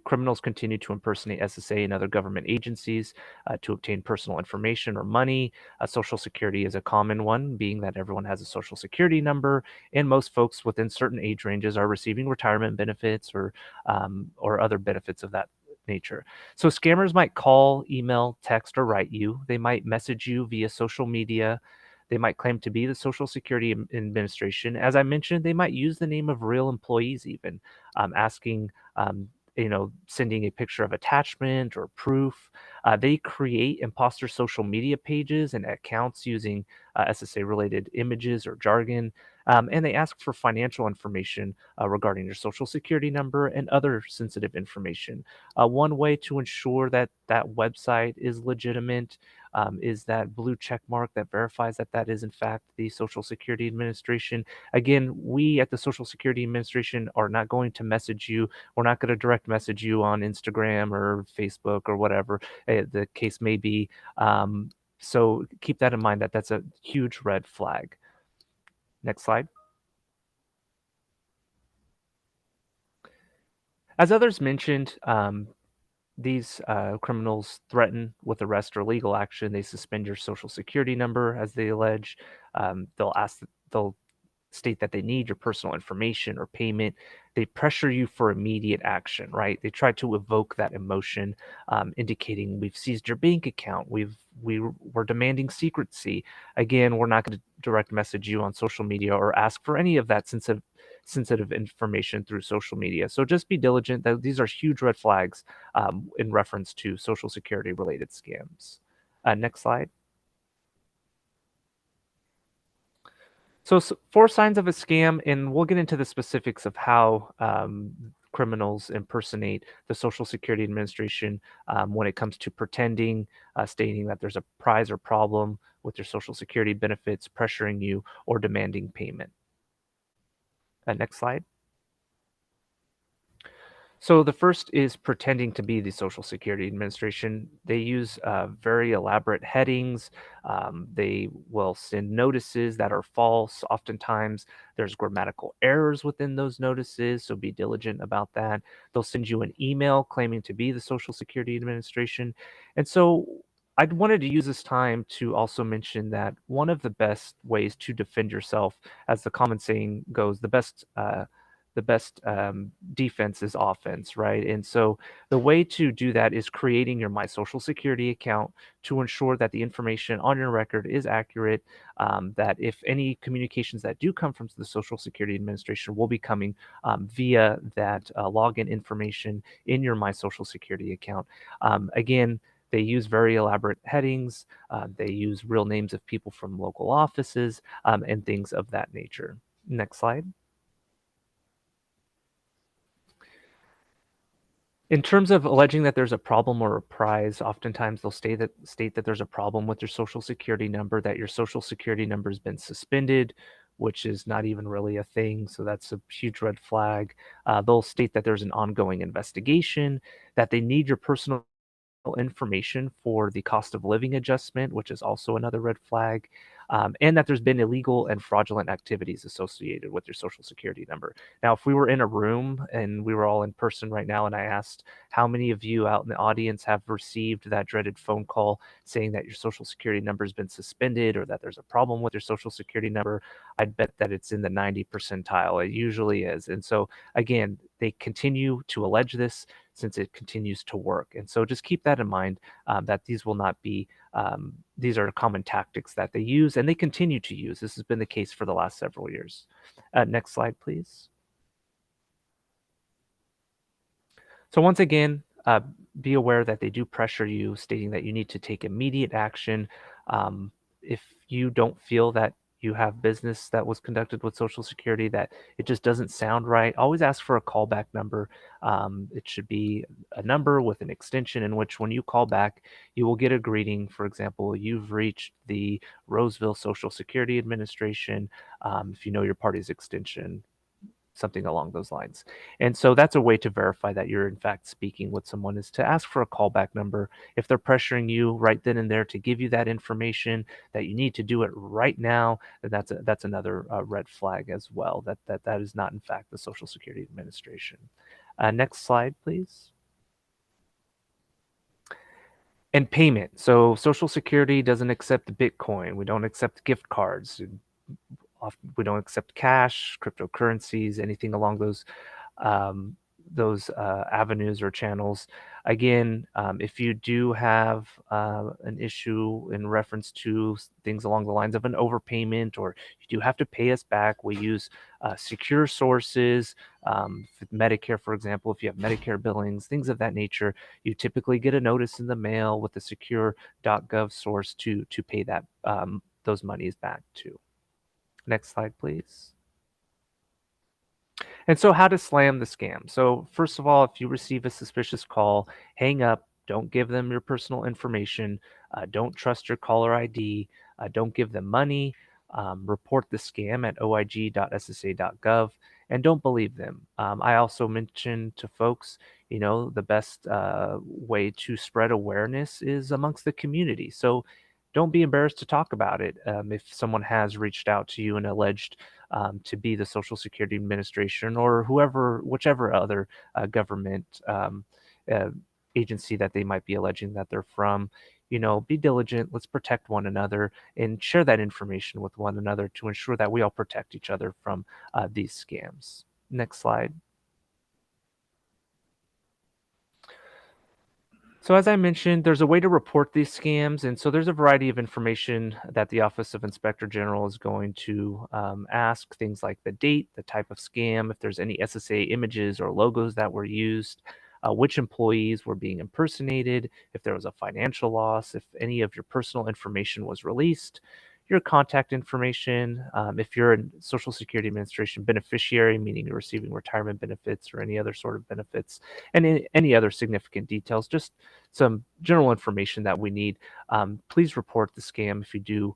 criminals continue to impersonate SSA and other government agencies to obtain personal information or money. Social security is a common one, being that everyone has a social security number, and most folks within certain age ranges are receiving retirement benefits or other benefits of that nature. So scammers might call, email, text, or write you. They might message you via social media. They might claim to be the Social Security Administration. As I mentioned, they might use the name of real employees, even asking, sending a picture of attachment or proof. They create imposter social media pages and accounts using SSA related images or jargon. And they ask for financial information regarding your social security number and other sensitive information. One way to ensure that that website is legitimate is that blue check mark that verifies that that is in fact the Social Security Administration. Again, we at the Social Security Administration are not going to message you. We're not going to direct message you on Instagram or Facebook or whatever the case may be. So keep that in mind, that that's a huge red flag. Next slide. As others mentioned, these criminals threaten with arrest or legal action. They suspend your social security number, as they allege. They'll state that they need your personal information or payment. They pressure you for immediate action, right? They try to evoke that emotion, indicating we've seized your bank account. We're demanding secrecy. Again, we're not going to direct message you on social media or ask for any of that sensitive information through social media. So just be diligent. These are huge red flags in reference to social security related scams. Next slide. So 4 signs of a scam, and we'll get into the specifics of how criminals impersonate the Social Security Administration when it comes to pretending, stating that there's a prize or problem with your Social Security benefits, pressuring you, or demanding payment. Next slide. So the first is pretending to be the Social Security Administration. They use very elaborate headings. They will send notices that are false. Oftentimes, there's grammatical errors within those notices, so be diligent about that. They'll send you an email claiming to be the Social Security Administration. And so I wanted to use this time to also mention that one of the best ways to defend yourself, as the common saying goes, the best defense is offense, right? And so the way to do that is creating your My Social Security account to ensure that the information on your record is accurate, that if any communications that do come from the Social Security Administration will be coming via that login information in your My Social Security account. Again, they use very elaborate headings. They use real names of people from local offices and things of that nature. Next slide. In terms of alleging that there's a problem or a prize, oftentimes they'll state that there's a problem with your social security number, that your social security number has been suspended, which is not even really a thing. So that's a huge red flag. They'll state that there's an ongoing investigation, that they need your personal information for the cost of living adjustment, which is also another red flag, and that there's been illegal and fraudulent activities associated with your social security number. Now, if we were in a room and we were all in person right now, and I asked how many of you out in the audience have received that dreaded phone call saying that your social security number has been suspended or that there's a problem with your social security number, I'd bet that it's in the 90 percentile. It usually is. And so again, they continue to allege this since it continues to work. And so just keep that in mind, that these will not be, these are common tactics that they use and they continue to use. This has been the case for the last several years. Next slide, please. So once again, be aware that they do pressure you, stating that you need to take immediate action. If you don't feel that you have business that was conducted with Social Security, that it just doesn't sound right, always ask for a callback number. It should be a number with an extension in which when you call back, you will get a greeting. For example, you've reached the Roseville Social Security Administration. If you know your party's extension, something along those lines. And so that's a way to verify that you're in fact speaking with someone, is to ask for a callback number. If they're pressuring you right then and there to give you that information, that you need to do it right now, then that's another red flag as well, that is not in fact the Social Security Administration. Next slide, please. And payment. So Social Security doesn't accept Bitcoin. We don't accept gift cards. We don't accept cash, cryptocurrencies, anything along those avenues or channels. Again, if you do have an issue in reference to things along the lines of an overpayment, or you do have to pay us back, we use secure sources. Medicare, for example, if you have Medicare billings, things of that nature, you typically get a notice in the mail with a secure.gov source to pay that those monies back to. Next slide, please. And so how to slam the scam. So first of all, if you receive a suspicious call, hang up, don't give them your personal information, don't trust your caller ID, don't give them money, report the scam at oig.ssa.gov, and don't believe them. I also mentioned to folks, the best way to spread awareness is amongst the community. So don't be embarrassed to talk about it. If someone has reached out to you and alleged to be the Social Security Administration or whichever other government agency that they might be alleging that they're from, be diligent. Let's protect one another and share that information with one another to ensure that we all protect each other from these scams. Next slide. So as I mentioned, there's a way to report these scams, and so there's a variety of information that the Office of Inspector General is going to ask, things like the date, the type of scam, if there's any SSA images or logos that were used, which employees were being impersonated, if there was a financial loss, if any of your personal information was released, your contact information, if you're a Social Security Administration beneficiary, meaning you're receiving retirement benefits or any other sort of benefits, and any other significant details, just some general information that we need. Please report the scam if you do,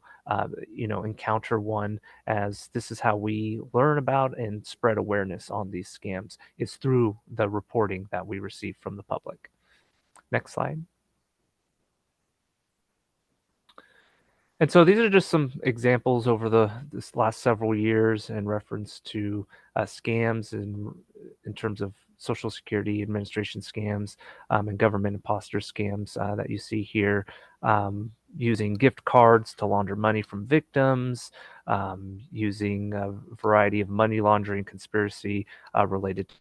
encounter one, as this is how we learn about and spread awareness on these scams, is through the reporting that we receive from the public. Next slide. And so these are just some examples over this last several years in reference to scams in terms of Social Security Administration scams and government imposter scams that you see here, using gift cards to launder money from victims, using a variety of money laundering conspiracy related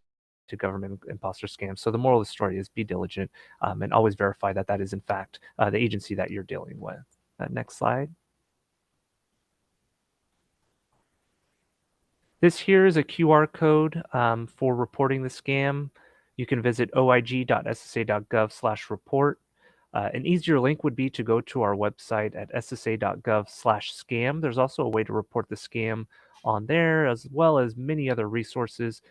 to government imposter scams. So the moral of the story is be diligent and always verify that that is in fact the agency that you're dealing with. Next slide. This here is a QR code for reporting the scam. You can visit oig.ssa.gov/report. An easier link would be to go to our website at ssa.gov/scam. There's also a way to report the scam on there, as well as many other resources.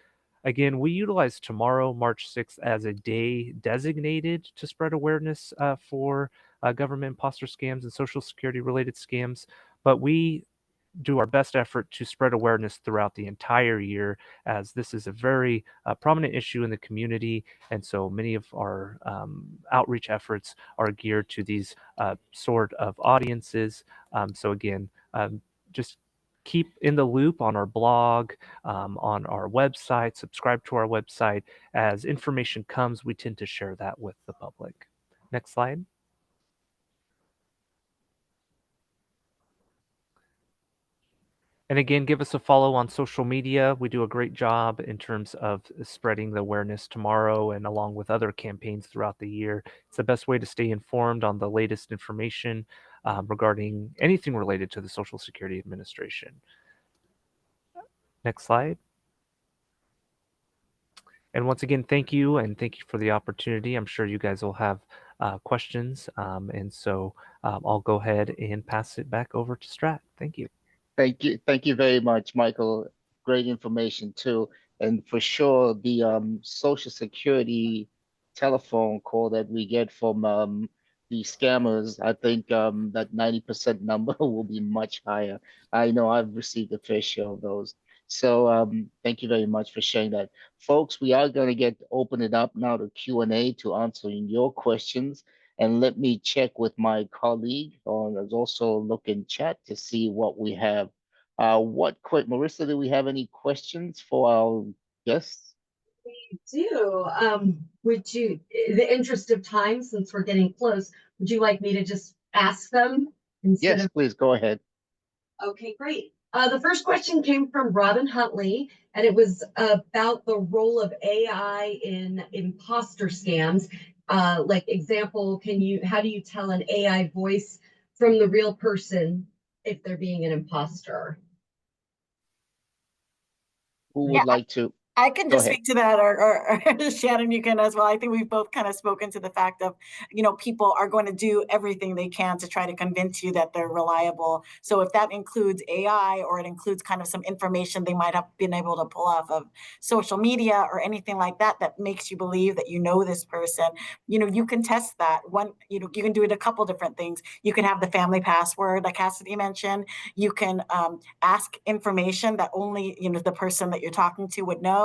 Again, we utilize tomorrow, March 6th, as a day designated to spread awareness for government imposter scams and Social Security related scams, but we do our best effort to spread awareness throughout the entire year, as this is a very prominent issue in the community. And so many of our outreach efforts are geared to these sort of audiences. So again, just keep in the loop on our blog, on our website, subscribe to our website. As information comes, we tend to share that with the public. Next slide. And again, give us a follow on social media. We do a great job in terms of spreading the awareness tomorrow and along with other campaigns throughout the year. It's the best way to stay informed on the latest information regarding anything related to the Social Security Administration. Next slide. And once again, thank you, and thank you for the opportunity. I'm sure you guys will have questions, and so I'll go ahead and pass it back over to Strat. Thank you. Thank you very much, Michael. Great information too. And for sure, the Social Security telephone call that we get from the scammers, I think that 90% number will be much higher. I know I've received a fair share of those. So thank you very much for sharing that. Folks, we are going to open it up now to Q&A to answering your questions. And let me check with my colleague on also look in chat to see what we have. Marissa, do we have any questions for our guests? We do. Would you, in the interest of time, since we're getting close, would you like me to just ask them instead Yes, of? please go ahead. Okay, great. The first question came from Robin Huntley, and it was about the role of AI in imposter scams. Like example, how do you tell an AI voice from the real person if they're being an imposter? Who would like to? I can Go just ahead. speak to that, or Shannon, you can as well. I think we've both kind of spoken to the fact of, people are going to do everything they can to try to convince you that they're reliable. So if that includes AI, or it includes kind of some information they might have been able to pull off of social media or anything like that, that makes you believe that you know this person, you can test that. You can do it a couple different things. You can have the family password, like Cassidy mentioned. You can ask information that only, the person that you're talking to would know.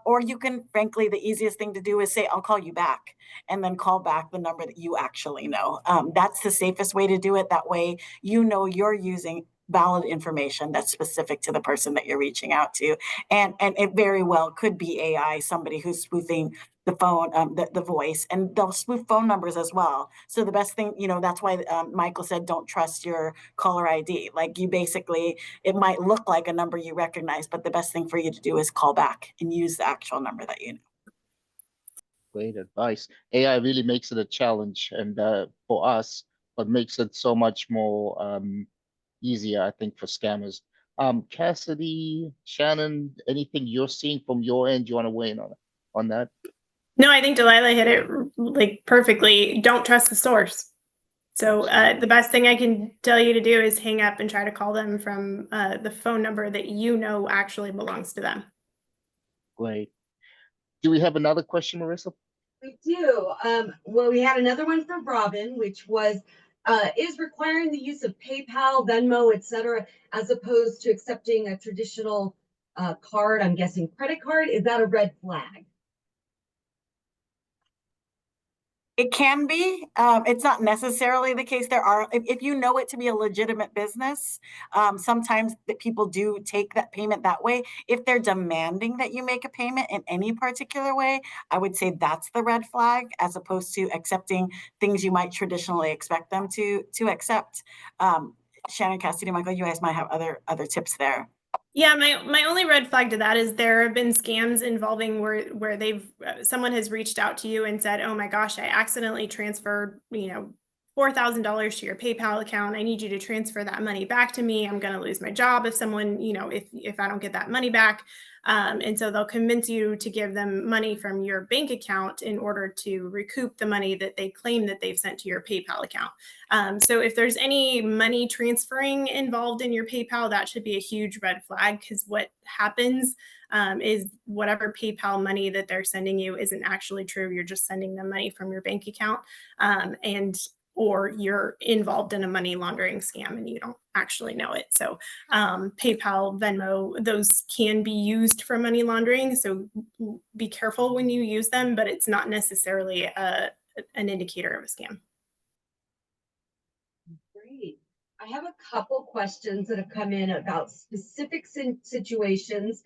Or you can, frankly, the easiest thing to do is say, I'll call you back, and then call back the number that you actually know. That's the safest way to do it. That way, you're using valid information that's specific to the person that you're reaching out to. And it very well could be AI, somebody who's spoofing the phone, the voice, and they'll spoof phone numbers as well. So the best thing, that's why Michael said, don't trust your caller ID. Like it might look like a number you recognize, but the best thing for you to do is call back and use the actual number that you know. Great advice. AI really makes it a challenge, and for us, but makes it so much more easier, I think, for scammers. Cassidy, Shannon, anything you're seeing from your end you want to weigh in on that? No, I think Delilah hit it like perfectly. Don't trust the source. So the best thing I can tell you to do is hang up and try to call them from the phone number that actually belongs to them. Great. Do we have another question, Marissa? We do. Well, we had another one from Robin, which was, is requiring the use of PayPal, Venmo, etc., as opposed to accepting a traditional card, I'm guessing credit card, is that a red flag? It can be. It's not necessarily the case. There are, if you know it to be a legitimate business, sometimes that people do take that payment that way. If they're demanding that you make a payment in any particular way, I would say that's the red flag, as opposed to accepting things you might traditionally expect them to accept. Shannon, Cassidy, Michael, you guys might have other tips there. Yeah, my only red flag to that is there have been scams involving where someone has reached out to you and said, "Oh my gosh, I accidentally transferred, $4,000 to your PayPal account. I need you to transfer that money back to me. I'm going to lose my job if someone, if I don't get that money back." And so they'll convince you to give them money from your bank account in order to recoup the money that they claim that they've sent to your PayPal account. So if there's any money transferring involved in your PayPal, that should be a huge red flag, because what happens is whatever PayPal money that they're sending you isn't actually true. You're just sending them money from your bank account, or you're involved in a money laundering scam and you don't actually know it. So PayPal, Venmo, those can be used for money laundering. So be careful when you use them, but it's not necessarily an indicator of a scam. Great. I have a couple questions that have come in about specific situations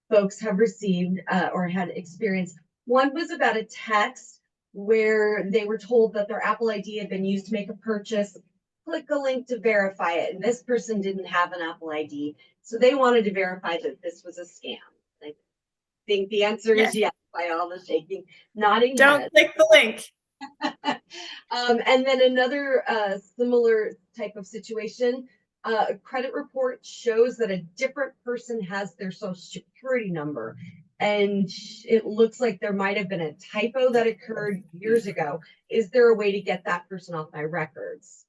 folks have received or had experienced. One was about a text where they were told that their Apple ID had been used to make a purchase. Click a link to verify it. And this person didn't have an Apple ID. So they wanted to verify that this was a scam. I think the answer is yes by all the shaking, nodding Don't heads. click the link. And then another similar type of situation, a credit report shows that a different person has their social security number. And it looks like there might have been a typo that occurred years ago. Is there a way to get that person off my records?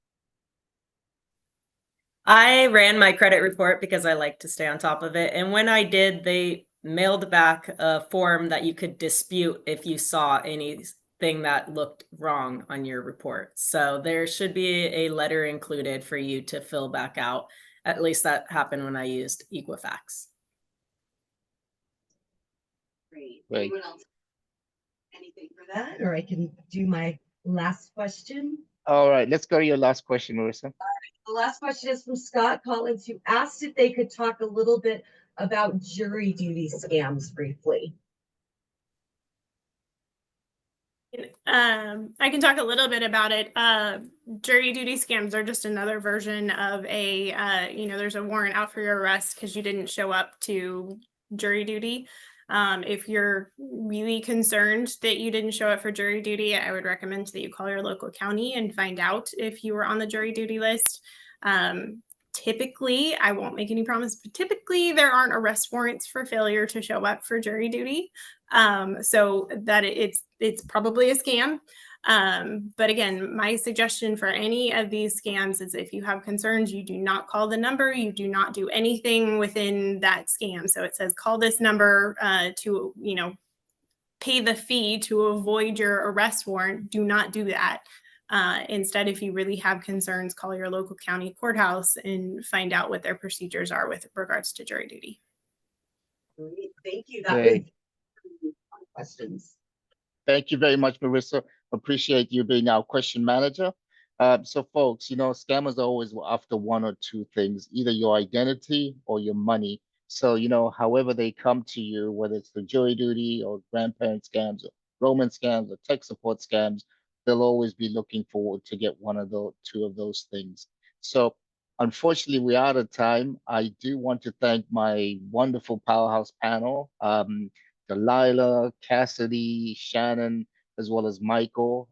I ran my credit report because I like to stay on top of it. And when I did, they mailed back a form that you could dispute if you saw anything that looked wrong on your report. So there should be a letter included for you to fill back out. At least that happened when I used Equifax. Great. Right. Anyone else? Anything for that? Or I can do my last question. All right, let's go to your last question, Marissa. The last question is from Scott Collins, who asked if they could talk a little bit about jury duty scams briefly. I can talk a little bit about it. Jury duty scams are just another version of a, there's a warrant out for your arrest because you didn't show up to jury duty. If you're really concerned that you didn't show up for jury duty, I would recommend that you call your local county and find out if you were on the jury duty list. Typically, I won't make any promise, but typically there aren't arrest warrants for failure to show up for jury duty. So that it's probably a scam. But again, my suggestion for any of these scams is if you have concerns, you do not call the number, you do not do anything within that scam. So it says call this number to, pay the fee to avoid your arrest warrant. Do not do that. Instead, if you really have concerns, call your local county courthouse and find out what their procedures are with regards to jury duty. Great. Thank you. That Great. was questions. Thank you very much, Marissa. Appreciate you being our question manager. So folks, scammers are always after one or two things, either your identity or your money. So, however they come to you, whether it's the jury duty or grandparent scams or romance scams or tech support scams, they'll always be looking forward to get one of those, two of those things. So unfortunately, we're out of time. I do want to thank my wonderful powerhouse panel, Delilah, Cassidy, Shannon, as well as Michael,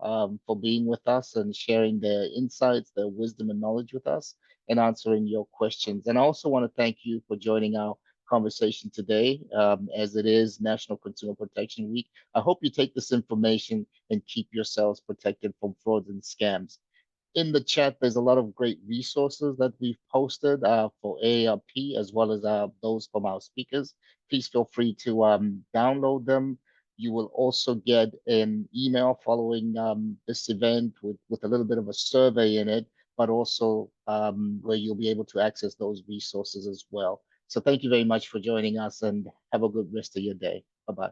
for being with us and sharing their insights, their wisdom and knowledge with us and answering your questions. And I also want to thank you for joining our conversation today, as it is National Consumer Protection Week. I hope you take this information and keep yourselves protected from frauds and scams. In the chat, there's a lot of great resources that we've posted for AARP, as well as those from our speakers. Please feel free to download them. You will also get an email following this event with a little bit of a survey in it, but also where you'll be able to access those resources as well. So thank you very much for joining us and have a good rest of your day. Bye-bye.